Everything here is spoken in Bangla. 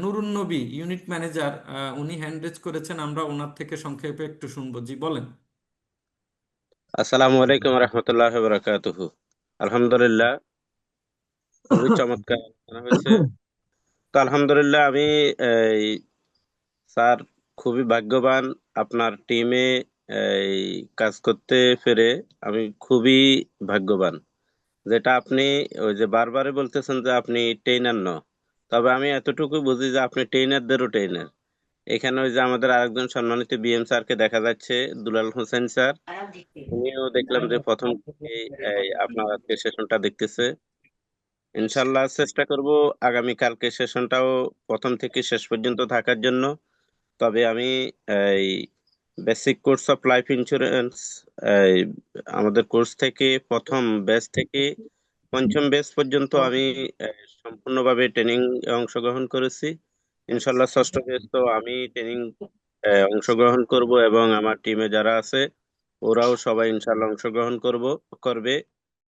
নুরুন নবী ইউনিট ম্যানেজার, উনি হ্যান্ড রেজ করেছেন, আমরা ওনার থেকে সংক্ষেপে একটু শুনবো। জি বলেন। আসসালামু আলাইকুম রহমতুল্লাহ বরকাতুহু। আলহামদুলিল্লাহ, খুবই চমৎকার আলোচনা হয়েছে। তো আলহামদুলিল্লাহ, আমি এই স্যার খুবই ভাগ্যবান আপনার টিমে এই কাজ করতে পেরে। আমি খুবই ভাগ্যবান, যেটা আপনি ওই যে বারবারই বলতেছেন যে আপনি ট্রেনার ন, তবে আমি এতটুকু বুঝি যে আপনি ট্রেনারদেরও ট্রেনার। এখানে ওই যে আমাদের আরেকজন সম্মানিত বিএম স্যারকে দেখা যাচ্ছে, দুলাল হোসেন স্যার। উনিও দেখলাম যে প্রথম থেকেই আপনার আজকে সেশনটা দেখতেছে। ইনশাল্লাহ চেষ্টা করব আগামী কালকে সেশনটাও প্রথম থেকে শেষ পর্যন্ত থাকার জন্য। তবে আমি এই basic course of life insurance এই আমাদের কোর্স থেকে প্রথম ব্যাচ থেকে পঞ্চম ব্যাচ পর্যন্ত আমি সম্পূর্ণভাবে ট্রেনিং অংশগ্রহণ করেছি। ইনশাল্লাহ ষষ্ঠ ব্যাচ তো আমি ট্রেনিং অংশগ্রহণ করব, এবং আমার টিমে যারা আছে ওরাও সবাই ইনশাল্লাহ অংশগ্রহণ করবে।